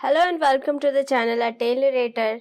Hello and welcome to the channel A Tale Narrator.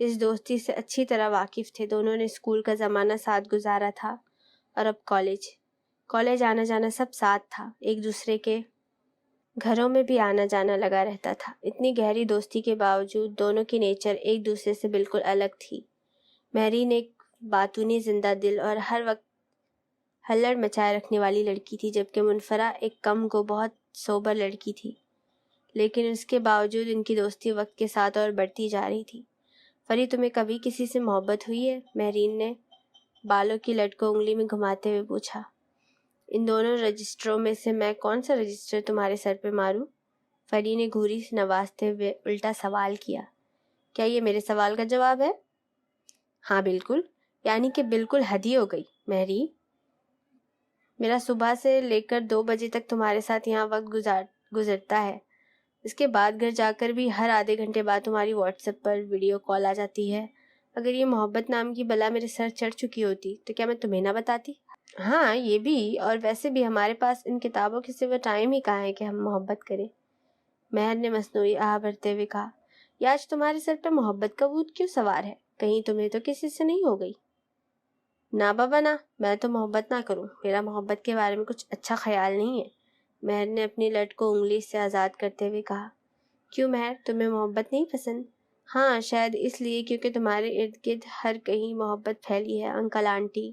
اس دوستی سے اچھی طرح واقف تھے. دونوں نے اسکول کا زمانہ ساتھ گزارا تھا اور اب کالج آنا جانا سب ساتھ تھا. ایک دوسرے کے گھروں میں بھی آنا جانا لگا رہتا تھا. اتنی گہری دوستی کے باوجود دونوں کی نیچر ایک دوسرے سے بالکل الگ تھی. مہرین ایک باتونی زندہ دل اور ہر وقت ہلڑ مچائے رکھنے والی لڑکی تھی، جبکہ منفرا ایک کم گو بہت سوبر لڑکی تھی. لیکن اس کے باوجود ان کی دوستی وقت کے ساتھ اور بڑھتی جا رہی تھی. فری، تمہیں کبھی کسی سے محبت ہوئی ہے؟ مہرین نے بالوں کی لٹ کو انگلی میں گھماتے ہوئے پوچھا. ان دونوں رجسٹروں میں سے میں کون سا رجسٹر تمہارے سر پہ ماروں؟ فری نے گھوری سے نوازتے ہوئے الٹا سوال کیا. کیا یہ میرے سوال کا جواب ہے؟ ہاں بالکل، یعنی کہ بالکل حد ہی ہو گئی مہری. میرا صبح سے لے کر 2 بجے تک تمہارے ساتھ یہاں وقت گزرتا ہے. اس کے بعد گھر جا کر بھی ہر آدھے گھنٹے بعد تمہاری واٹس ایپ پر ویڈیو کال آ جاتی ہے. اگر یہ محبت نام کی بلا میرے سر چڑھ چکی ہوتی تو کیا میں تمہیں نہ بتاتی؟ ہاں یہ بھی، اور ویسے بھی ہمارے پاس ان کتابوں کے سوا ٹائم ہی کہاں ہے کہ ہم محبت کریں. مہر نے مصنوعی آہ بھرتے ہوئے کہا. یہ آج تمہارے سر پہ محبت کا بھوت کیوں سوار ہے؟ کہیں تمہیں تو کسی سے نہیں ہو گئی؟ نہ بابا نہ، میں تو محبت نہ کروں. میرا محبت کے بارے میں کچھ اچھا خیال نہیں ہے. مہر نے اپنی لٹ کو انگلی سے آزاد کرتے ہوئے کہا. کیوں مہر، تمہیں محبت نہیں پسند؟ ہاں شاید اس لیے کیونکہ تمہارے ارد گرد ہر کہیں محبت پھیلی ہے. انکل، آنٹی،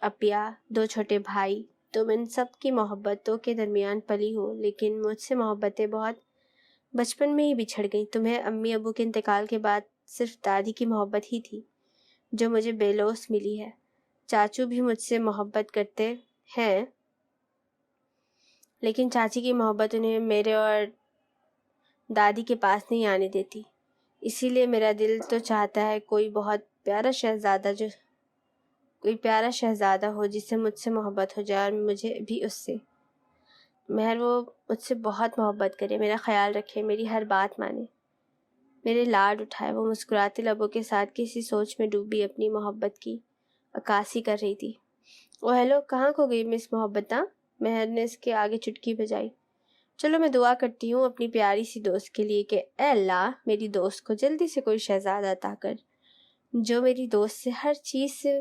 اپیا، 2 چھوٹے بھائی، تم ان سب کی محبتوں کے درمیان پلی ہو. لیکن مجھ سے محبتیں بہت بچپن میں ہی بچھڑ گئیں. تمہیں امی ابو کے انتقال کے بعد صرف دادی کی محبت ہی تھی جو مجھے بے لوث ملی ہے. چاچو بھی مجھ سے محبت کرتے ہیں، لیکن چاچی کی محبت انہیں میرے اور دادی کے پاس نہیں آنے دیتی. اسی لیے میرا دل تو چاہتا ہے کوئی پیارا شہزادہ ہو جس سے مجھ سے محبت ہو جائے، اور مجھے بھی اس سے. مہر، وہ مجھ سے بہت محبت کرے، میرا خیال رکھے، میری ہر بات مانے، میرے لاڈ اٹھائے. وہ مسکراتے لبوں کے ساتھ کسی سوچ میں ڈوبی اپنی محبت کی عکاسی کر رہی تھی. او ہیلو، کہاں کھو گئی مس محبتہ؟ مہر نے اس کے آگے چٹکی بجائی. چلو میں دعا کرتی ہوں اپنی پیاری سی دوست کے لیے کہ اے اللہ میری دوست کو جلدی سے کوئی شہزادہ عطا کر جو میری دوست سے ہر چیز سے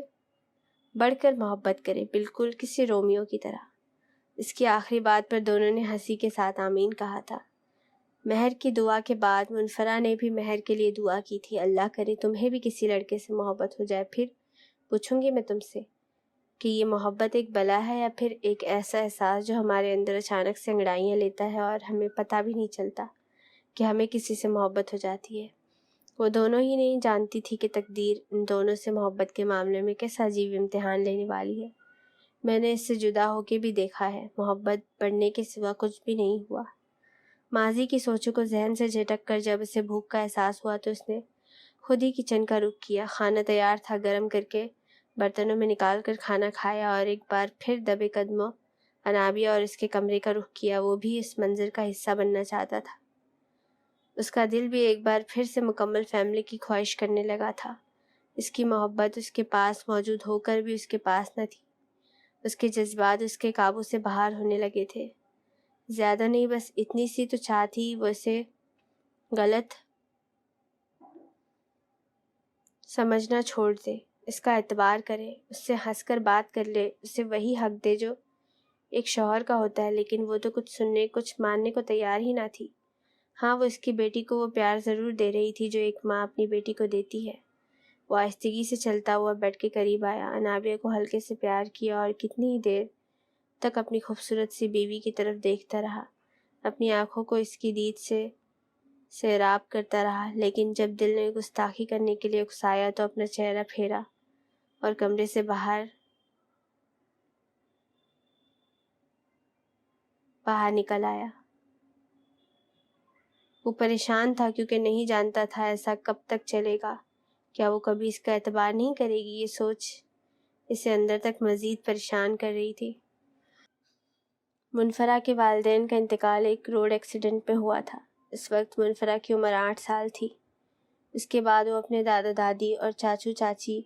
بڑھ کر محبت کرے، بالکل کسی رومیو کی طرح. اس کی آخری بات پر دونوں نے ہنسی کے ساتھ آمین کہا تھا. مہر کی دعا کے بعد منفرا نے بھی مہر کے لیے دعا کی تھی. اللہ کرے تمہیں بھی کسی لڑکے سے محبت ہو جائے. پھر پوچھوں گی میں تم سے کہ یہ محبت ایک بلا ہے یا پھر ایک ایسا احساس جو ہمارے اندر اچانک سے انگڑائیاں لیتا ہے اور ہمیں پتہ بھی نہیں چلتا کہ ہمیں کسی سے محبت ہو جاتی ہے. وہ دونوں ہی نہیں جانتی تھی کہ تقدیر ان دونوں سے محبت کے معاملے میں کیسا عجیب امتحان لینے والی ہے. میں نے اس سے جدا ہو کے بھی دیکھا ہے، محبت بڑھنے کے سوا کچھ بھی نہیں ہوا. ماضی کی سوچوں کو ذہن سے جھٹک کر جب اسے بھوک کا احساس ہوا تو اس نے خود ہی کچن کا رخ کیا. کھانا تیار تھا. گرم کر کے برتنوں میں نکال کر کھانا کھایا اور ایک بار پھر دبے قدموں انابیہ اور اس کے کمرے کا رخ کیا. وہ بھی اس منظر کا حصہ بننا چاہتا تھا. اس کا دل بھی ایک بار پھر سے مکمل فیملی کی خواہش کرنے لگا تھا. اس کی محبت اس کے پاس موجود ہو کر بھی اس کے پاس نہ تھی. اس کے جذبات اس کے قابو سے باہر ہونے لگے تھے. زیادہ نہیں، بس اتنی سی تو چاہ تھی وہ اسے غلط سمجھنا چھوڑ دے، اس کا اعتبار کرے، اس سے ہنس کر بات کر لے، اسے وہی حق دے جو ایک شوہر کا ہوتا ہے. لیکن وہ تو کچھ سننے کچھ ماننے کو تیار ہی نہ تھی. ہاں، وہ اس کی بیٹی کو وہ پیار ضرور دے رہی تھی جو ایک ماں اپنی بیٹی کو دیتی ہے. وہ آہستگی سے چلتا ہوا بیڈ کے قریب آیا، انابیہ کو ہلکے سے پیار کیا اور کتنی ہی دیر تک اپنی خوبصورت سی بیوی کی طرف دیکھتا رہا. اپنی آنکھوں کو اس کی دید سے سیراب کرتا رہا. لیکن جب دل نے گستاخی کرنے کے لیے اکسایا تو اپنا چہرہ پھیرا اور کمرے سے باہر نکل آیا. وہ پریشان تھا کیونکہ نہیں جانتا تھا ایسا کب تک چلے گا. کیا وہ کبھی اس کا اعتبار نہیں کرے گی؟ یہ سوچ اسے اندر تک مزید پریشان کر رہی تھی. منفرا کے والدین کا انتقال ایک روڈ ایکسیڈنٹ میں ہوا تھا. اس وقت منفرا کی عمر 8 سال تھی. اس کے بعد وہ اپنے دادا دادی اور چاچو چاچی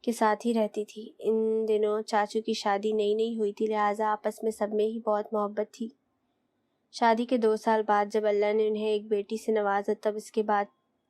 کے ساتھ ہی رہتی تھی. ان دنوں چاچو کی شادی نئی ہوئی تھی، لہٰذا آپس میں سب میں ہی بہت محبت تھی. شادی کے 2 سال بعد جب اللہ نے انہیں ایک بیٹی سے نوازا تب اس کے بعد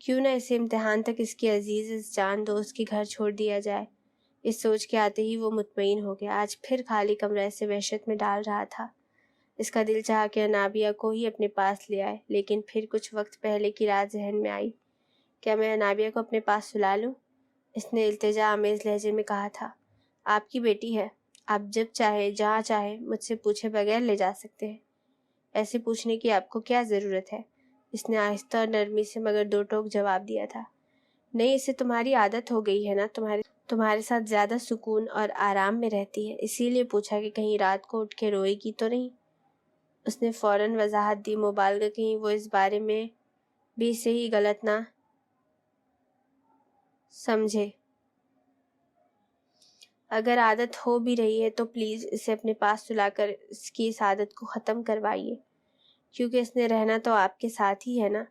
کیوں نہ اسے امتحان تک اس کی عزیز جان دوست کے گھر چھوڑ دیا جائے۔ اس سوچ کے آتے ہی وہ مطمئن ہو گیا۔ آج پھر خالی کمرہ اسے وحشت میں ڈال رہا تھا۔ اس کا دل چاہا کہ انابیہ کو ہی اپنے پاس لے آئے، لیکن پھر کچھ وقت پہلے کی رات ذہن میں آئی۔ کیا میں انابیہ کو اپنے پاس سلا لوں؟ اس نے التجا آمیز لہجے میں کہا تھا۔ آپ کی بیٹی ہے، آپ جب چاہے جہاں چاہے مجھ سے پوچھے بغیر لے جا سکتے ہیں۔ ایسے پوچھنے کی آپ کو کیا ضرورت ہے؟ اس نے آہستہ اور نرمی سے مگر دو ٹوک جواب دیا تھا۔ نہیں، اسے تمہاری عادت ہو گئی ہے نا، تمہارے ساتھ زیادہ سکون اور آرام میں رہتی ہے، اسی لیے پوچھا کہ کہیں رات کو اٹھ کے روئے گی تو نہیں۔ اس نے فوراً وضاحت دی، مبالغہ کہیں وہ اس بارے میں بھی صحیح غلط نہ سمجھے۔ اگر عادت ہو بھی رہی ہے تو پلیز اسے اپنے پاس سلا کر اس کی اس عادت کو ختم کروائیے، کیونکہ اس نے رہنا تو آپ کے ساتھ ہی ہے نا۔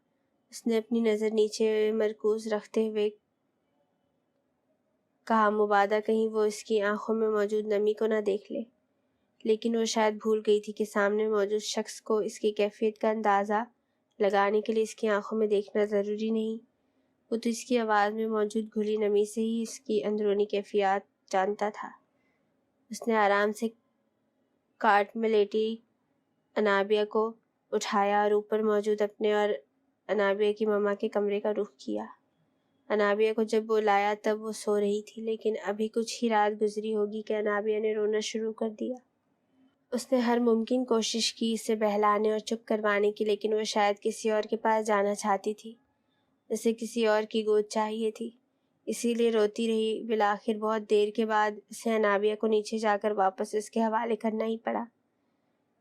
اس نے اپنی نظر نیچے مرکوز رکھتے ہوئے کہا، مبادا کہیں وہ اس کی آنکھوں میں موجود نمی کو نہ دیکھ لے۔ لیکن وہ شاید بھول گئی تھی کہ سامنے موجود شخص کو اس کی کیفیت کا اندازہ لگانے کے لیے اس کی آنکھوں میں دیکھنا ضروری نہیں۔ وہ تو اس کی آواز میں موجود گھلی نمی سے ہی اس کی اندرونی کیفیات جانتا تھا۔ اس نے آرام سے کاٹ میں لیٹی انابیہ کو اٹھایا اور اوپر موجود اپنے اور انابیہ کی ماما کے کمرے کا رخ کیا۔ انابیہ کو جب وہ لایا تب وہ سو رہی تھی، لیکن ابھی کچھ ہی رات گزری ہوگی کہ انابیہ نے رونا شروع کر دیا۔ اس نے ہر ممکن کوشش کی اسے بہلانے اور چپ کروانے کی، لیکن وہ شاید کسی اور کے پاس جانا چاہتی تھی، اسے کسی اور کی گود چاہیے تھی، اسی لیے روتی رہی۔ بالآخر بہت دیر کے بعد اسے انابیہ کو نیچے جا کر واپس اس کے حوالے کرنا ہی پڑا۔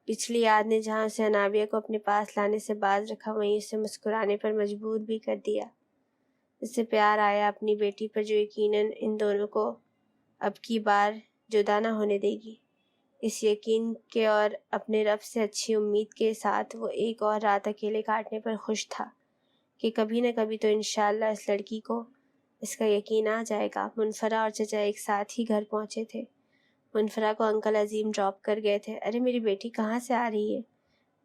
پچھلی یاد نے جہاں اسے انابیہ کو اپنے پاس لانے سے باز رکھا، وہیں اسے مسکرانے پر مجبور بھی کر دیا۔ اسے پیار آیا اپنی بیٹی پر، جو یقیناً ان دونوں کو اب کی بار جدا نہ ہونے دے گی۔ اس یقین کے اور اپنے رب سے اچھی امید کے ساتھ وہ ایک اور رات اکیلے کاٹنے پر خوش تھا کہ کبھی نہ کبھی تو انشاءاللہ اس لڑکی کو اس کا یقین آ جائے گا۔ منفرہ اور چچا ایک ساتھ ہی گھر پہنچے تھے۔ منفرہ کو انکل عظیم ڈراپ کر گئے تھے۔ ارے میری بیٹی کہاں سے آ رہی ہے؟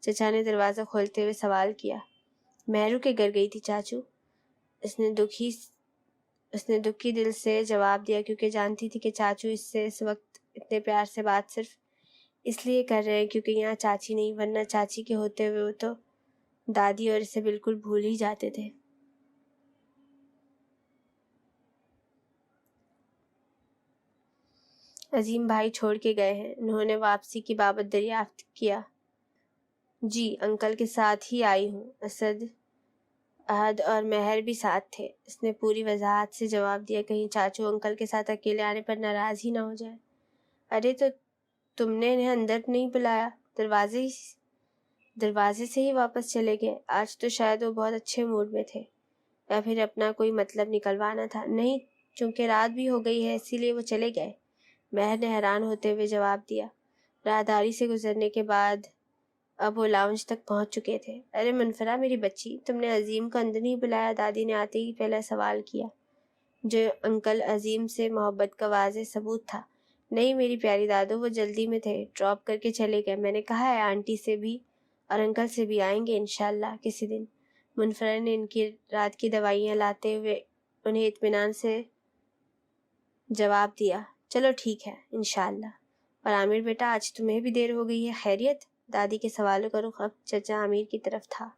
چچا نے دروازہ کھولتے ہوئے سوال کیا۔ مہرو کے گھر گئی تھی چاچو، اس نے دکھی دل سے جواب دیا، کیونکہ جانتی تھی کہ چاچو اس سے اس وقت اتنے پیار سے بات صرف اس لیے کر رہے ہیں کیونکہ یہاں چاچی نہیں، ورنہ چاچی کے ہوتے ہوئے وہ تو دادی اور اسے بالکل بھول ہی جاتے تھے۔ عظیم بھائی چھوڑ کے گئے ہیں، انہوں نے واپسی کی بابت دریافت کیا۔ جی انکل کے ساتھ ہی آئی ہوں، اسد، احد اور مہر بھی ساتھ تھے۔ اس نے پوری وضاحت سے جواب دیا، کہیں چاچو انکل کے ساتھ اکیلے آنے پر ناراض ہی نہ ہو جائے۔ ارے تو تم نے انہیں اندر نہیں بلایا، دروازے سے ہی واپس چلے گئے؟ آج تو شاید وہ بہت اچھے موڈ میں تھے، یا پھر اپنا کوئی مطلب نکلوانا تھا۔ نہیں، چونکہ رات بھی ہو گئی ہے اسی لیے وہ چلے گئے، مہر نے حیران ہوتے ہوئے جواب دیا۔ راہداری سے گزرنے کے بعد اب وہ لاؤنج تک پہنچ چکے تھے۔ ارے منفرہ میری بچی، تم نے عظیم کو اندر نہیں بلایا؟ دادی نے آتے ہی پہلا سوال کیا، جو انکل عظیم سے محبت کا واضح ثبوت تھا۔ نہیں میری پیاری دادو، وہ جلدی میں تھے، ڈراپ کر کے چلے گئے۔ میں نے کہا ہے آنٹی سے بھی اور انکل سے بھی آئیں گے انشاءاللہ کسی دن۔ منفرہ نے ان کی رات کی دوائیاں لاتے ہوئے انہیں اطمینان سے جواب دیا۔ چلو ٹھیک ہے انشاءاللہ۔ اور عامر بیٹا، آج تمہیں بھی دیر ہو گئی ہے، خیریت؟ دادی کے سوالوں کا رخ اب چچا عامر کی طرف تھا۔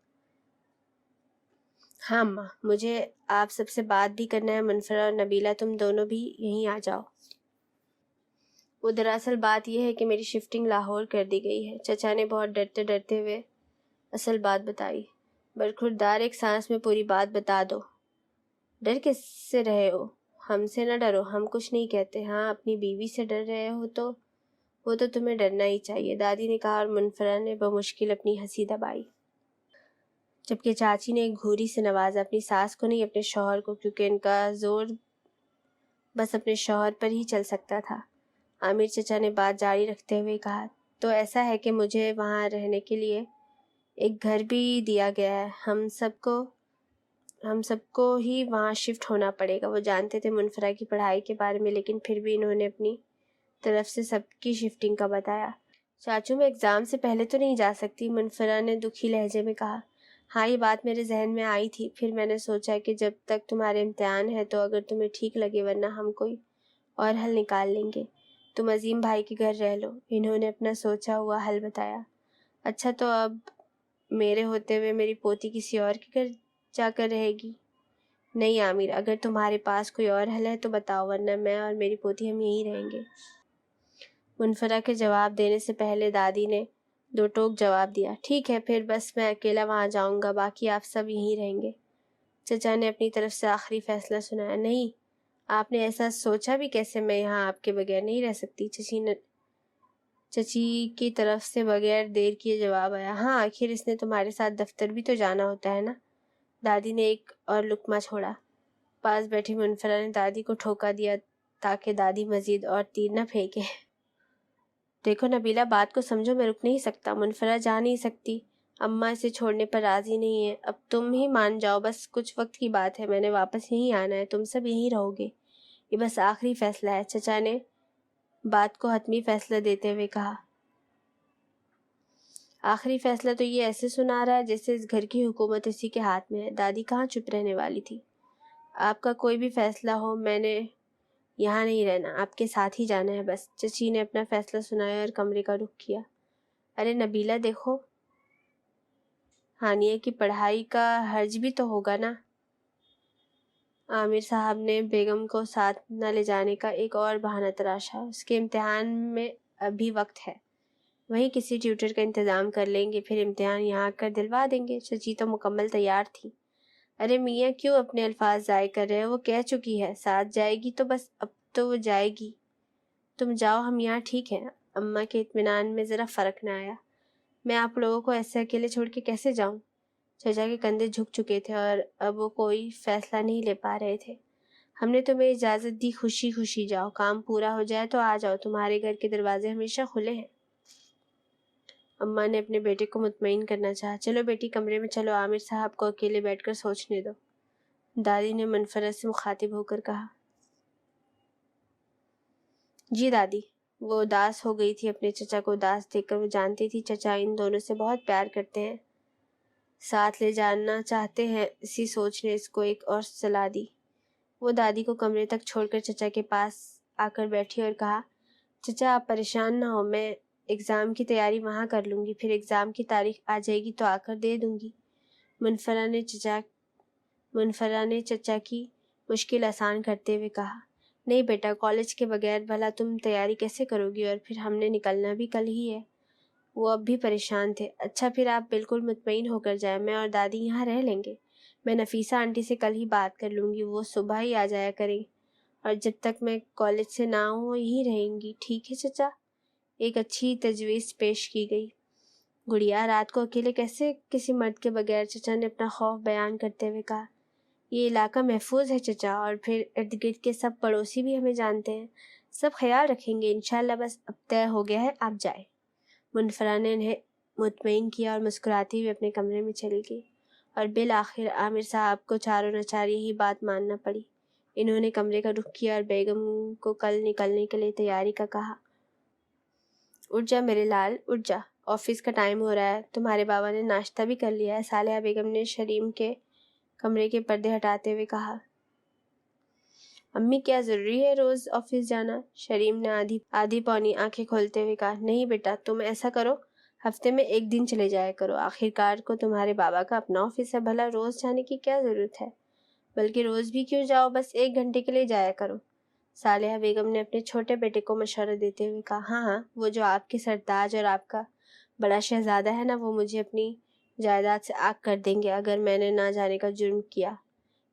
ہاں ماں، مجھے آپ سب سے بات بھی کرنا ہے۔ منفرہ اور نبیلہ تم دونوں بھی یہیں آ جاؤ۔ وہ دراصل بات یہ ہے کہ میری شفٹنگ لاہور کر دی گئی ہے۔ چچا نے بہت ڈرتے ہوئے اصل بات بتائی۔ برخوردار ایک سانس میں پوری بات بتا دو۔ ڈر کس سے رہے ہو؟ ہم سے نہ ڈرو، ہم کچھ نہیں کہتے۔ ہاں اپنی بیوی سے ڈر رہے ہو تو وہ تو تمہیں ڈرنا ہی چاہیے، دادی نے کہا، اور منفرہ نے بمشکل اپنی ہنسی دبائی، جبکہ چاچی نے ایک گھوری سے نوازا، اپنی ساس کو نہیں اپنے شوہر کو، کیونکہ ان کا زور بس اپنے شوہر پر ہی چل سکتا تھا۔ عامر چچا نے بات جاری رکھتے ہوئے کہا، تو ایسا ہے کہ مجھے وہاں رہنے کے لیے ایک گھر بھی دیا گیا ہے، ہم سب کو ہی وہاں شفٹ ہونا پڑے گا۔ وہ جانتے تھے منفرہ کی پڑھائی کے بارے میں، لیکن پھر بھی انہوں نے اپنی طرف سے سب کی شفٹنگ کا بتایا۔ چاچو میں ایگزام سے پہلے تو نہیں جا سکتی، منفرہ نے دکھی لہجے میں کہا۔ ہاں یہ بات میرے ذہن میں آئی تھی، پھر میں نے سوچا کہ جب تک تمہارے امتحان ہے تو اگر تمہیں ٹھیک لگے، ورنہ ہم کوئی اور حل نکال لیں گے۔ تم عظیم بھائی کے گھر رہ لو۔ انہوں نے اپنا سوچا ہوا حل بتایا۔ اچھا تو اب میرے ہوتے ہوئے میری پوتی کسی اور کے گھر جا کر رہے گی؟ نہیں عامر، اگر تمہارے پاس کوئی اور حل ہے تو بتاؤ، ورنہ میں اور میری پوتی ہم یہیں رہیں گے۔ منفرہ کے جواب دینے سے پہلے دادی نے دو ٹوک جواب دیا۔ ٹھیک ہے پھر بس میں اکیلا وہاں جاؤں گا، باقی آپ سب یہیں رہیں گے۔ چچا نے اپنی طرف سے آخری فیصلہ سنایا۔ نہیں، آپ نے ایسا سوچا بھی کیسے؟ میں یہاں آپ کے بغیر نہیں رہ سکتی۔ چچی کی طرف سے بغیر دیر کیے جواب آیا۔ ہاں آخر اس نے تمہارے ساتھ دفتر بھی تو جانا ہوتا ہے نا۔ دادی نے ایک اور لقمہ چھوڑا۔ پاس بیٹھی منفرہ نے دادی کو ٹھوکا دیا تاکہ دادی مزید اور تیر نہ پھینکے۔ دیکھو نبیلہ، بات کو سمجھو، میں رک نہیں سکتا۔ منفرہ جا نہیں سکتی، اماں اسے چھوڑنے پر راضی نہیں ہے۔ اب تم ہی مان جاؤ، بس کچھ وقت کی بات ہے، میں نے واپس یہیں آنا ہے، تم سب یہیں رہو گے، یہ بس آخری فیصلہ ہے۔ چچا نے بات کو حتمی فیصلہ دیتے ہوئے کہا۔ آخری فیصلہ تو یہ ایسے سنا رہا ہے جیسے اس گھر کی حکومت اسی کے ہاتھ میں ہے۔ دادی کہاں چپ رہنے والی تھی۔ آپ کا کوئی بھی فیصلہ ہو، میں نے یہاں نہیں رہنا، آپ کے ساتھ ہی جانا ہے بس۔ چچی نے اپنا فیصلہ سنایا اور کمرے کا رخ کیا۔ ارے نبیلہ دیکھو، ہانیہ کی پڑھائی کا حرج بھی تو ہوگا نا۔ عامر صاحب نے بیگم کو ساتھ نہ لے جانے کا ایک اور بہانہ تراشا۔ اس کے امتحان میں ابھی وقت ہے، وہیں کسی ٹیوٹر کا انتظام کر لیں گے، پھر امتحان یہاں آ کر دلوا دیں گے۔ چچی تو مکمل تیار تھی۔ ارے میاں کیوں اپنے الفاظ ضائع کر رہے ہو؟ وہ کہہ چکی ہے ساتھ جائے گی تو بس، اب تو وہ جائے گی۔ تم جاؤ، ہم یہاں ٹھیک ہیں۔ اماں کے اطمینان میں ذرا فرق نہ آیا۔ میں آپ لوگوں کو ایسے اکیلے چھوڑ کے کیسے جاؤں؟ چچا کے کندھے جھک چکے تھے اور اب وہ کوئی فیصلہ نہیں لے پا رہے تھے۔ ہم نے تمہیں اجازت دی، خوشی خوشی جاؤ، کام پورا ہو جائے تو آ جاؤ، تمہارے گھر کے دروازے ہمیشہ کھلے ہیں۔ اماں نے اپنے بیٹے کو مطمئن کرنا چاہا۔ چلو بیٹی کمرے میں چلو، عامر صاحب کو اکیلے بیٹھ کر سوچنے دو۔ دادی نے منفرد سے مخاطب ہو کر کہا۔ جی دادی۔ وہ اداس ہو گئی تھی اپنے چچا کو اداس دیکھ کر۔ وہ جانتی تھی چچا ان دونوں سے بہت پیار کرتے ہیں، ساتھ لے جانا چاہتے ہیں، اسی سوچ نے اس کو ایک اور صلاح دی۔ وہ دادی کو کمرے تک چھوڑ کر چچا کے پاس آ کر بیٹھی اور کہا، چچا آپ پریشان نہ ہو، میں ایگزام کی تیاری وہاں کر لوں گی، پھر ایگزام کی تاریخ آ جائے گی تو آ کر دے دوں گی۔ منفرہ نے چچا کی مشکل آسان کرتے ہوئے کہا۔ نہیں بیٹا، کالج کے بغیر بھلا تم تیاری کیسے کرو گی، اور پھر ہم نے نکلنا بھی کل ہی ہے۔ وہ اب بھی پریشان تھے۔ اچھا پھر آپ بالکل مطمئن ہو کر جائیں، میں اور دادی یہاں رہ لیں گے۔ میں نفیسہ آنٹی سے کل ہی بات کر لوں گی، وہ صبح ہی آ جایا کریں، اور جب تک میں کالج سے نہ آؤں وہ یہیں رہیں گی۔ ٹھیک ہے چچا؟ ایک اچھی تجویز پیش کی گئی۔ گڑیا رات کو اکیلے کیسے کسی مرد کے بغیر؟ چچا نے اپنا خوف بیان کرتے ہوئے کہا۔ یہ علاقہ محفوظ ہے چچا، اور پھر ارد گرد کے سب پڑوسی بھی ہمیں جانتے ہیں، سب خیال رکھیں گے انشاءاللہ، بس اب طے ہو گیا ہے، آپ جائیں۔ منفرہ نے انہیں مطمئن کیا اور مسکراتی ہوئے اپنے کمرے میں چلی گئی، اور بالآخر عامر صاحب کو چاروں ناچار یہی بات ماننا پڑی۔ انہوں نے کمرے کا رخ کیا اور بیگم کو کل نکلنے کے لیے تیاری کا کہا۔ اٹھ جا میرے لال، اٹھ جا، آفس کا ٹائم ہو رہا ہے، تمہارے بابا نے ناشتہ بھی کر لیا ہے، صالحہ بیگم نے شریم کے کمرے کے پردے ہٹاتے ہوئے کہا۔ امی کیا ضروری ہے روز آفس جانا؟ شریم نے آدھی پونی آنکھیں کھولتے ہوئے کہا۔ نہیں بیٹا، تم ایسا کرو، ہفتے میں ایک دن چلے جایا کرو، آخرکار کو تمہارے بابا کا اپنا آفس ہے، بھلا روز جانے کی کیا ضرورت ہے؟ بلکہ روز بھی کیوں جاؤ، بس 1 گھنٹے کے لیے جایا کرو۔ صالحہ بیگم نے اپنے چھوٹے بیٹے کو مشورہ دیتے ہوئے کہا۔ ہاں ہاں، وہ جو آپ کے سرتاج اور آپ کا بڑا شہزادہ ہے نا، وہ مجھے اپنی جائیداد سے آگ کر دیں گے اگر میں نے نہ جانے کا جرم کیا۔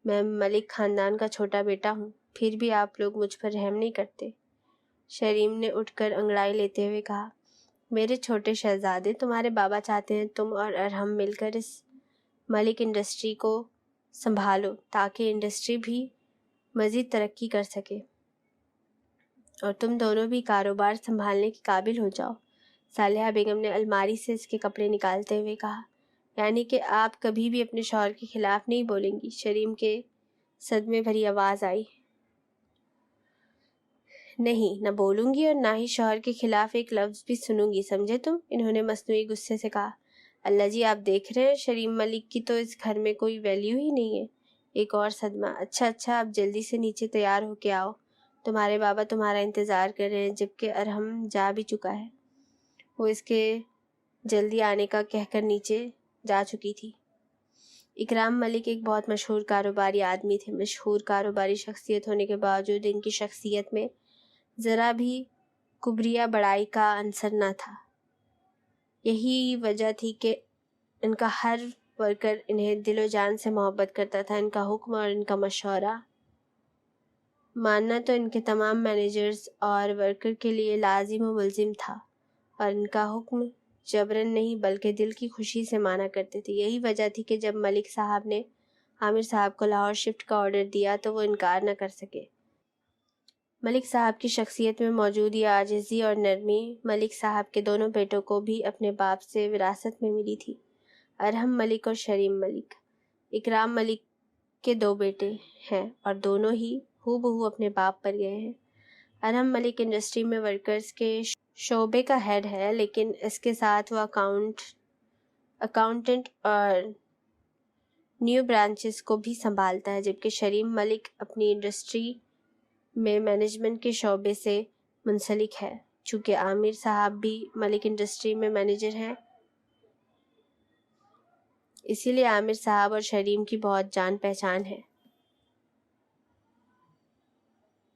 میں ملک خاندان کا چھوٹا بیٹا ہوں، پھر بھی آپ لوگ مجھ پر رحم نہیں کرتے۔ شریم نے اٹھ کر انگڑائی لیتے ہوئے کہا۔ میرے چھوٹے شہزادے، تمہارے بابا چاہتے ہیں تم اور ارحم مل کر اس ملک انڈسٹری کو سنبھالو تاکہ انڈسٹری بھی مزید ترقی کر سکے اور تم دونوں بھی کاروبار سنبھالنے کے قابل ہو جاؤ۔ صالحہ بیگم نے الماری سے اس کے کپڑے نکالتے ہوئے کہا۔ یعنی کہ آپ کبھی بھی اپنے شوہر کے خلاف نہیں بولیں گی؟ شریم کے صدمے بھری آواز آئی۔ نہیں، نہ بولوں گی اور نہ ہی شوہر کے خلاف ایک لفظ بھی سنوں گی، سمجھے تم؟ انہوں نے مصنوعی غصے سے کہا۔ اللہ جی آپ دیکھ رہے ہیں شریم ملک کی تو اس گھر میں کوئی ویلیو ہی نہیں ہے۔ ایک اور صدمہ۔ اچھا آپ جلدی سے نیچے تیار ہو کے آؤ، تمہارے بابا تمہارا انتظار کر رہے ہیں، جبکہ ارحم جا بھی چکا ہے۔ وہ اس کے جلدی آنے کا کہہ کر نیچے جا چکی تھی۔ اکرام ملک ایک بہت مشہور کاروباری آدمی تھے۔ مشہور کاروباری شخصیت ہونے کے باوجود ان کی شخصیت میں ذرا بھی کبریا بڑائی کا عنصر نہ تھا۔ یہی وجہ تھی کہ ان کا ہر ورکر انہیں دل و جان سے محبت کرتا تھا۔ ان کا حکم اور ان کا مشورہ ماننا تو ان کے تمام مینیجرز اور ورکر کے لیے لازم و ملزم تھا، اور ان کا حکم جبراً نہیں بلکہ دل کی خوشی سے مانا کرتے تھے۔ یہی وجہ تھی کہ جب ملک صاحب نے عامر صاحب کو لاہور شفٹ کا آرڈر دیا تو وہ انکار نہ کر سکے۔ ملک صاحب کی شخصیت میں موجود یہ عاجزی اور نرمی ملک صاحب کے دونوں بیٹوں کو بھی اپنے باپ سے وراثت میں ملی تھی، ارحم ملک اور شریم ملک۔ اکرام ملک کے 2 بیٹے ہیں اور دونوں ہی ہو بہو اپنے باپ پر گئے ہیں۔ ارحم ملک انڈسٹری میں ورکرز کے شعبے کا ہیڈ ہے، لیکن اس کے ساتھ وہ اکاؤنٹنٹ اور نیو برانچز کو بھی سنبھالتا ہے، جبکہ شریم ملک اپنی انڈسٹری میں مینجمنٹ کے شعبے سے منسلک ہے۔ چونکہ عامر صاحب بھی ملک انڈسٹری میں مینیجر ہیں، اسی لیے عامر صاحب اور شریم کی بہت جان پہچان ہے۔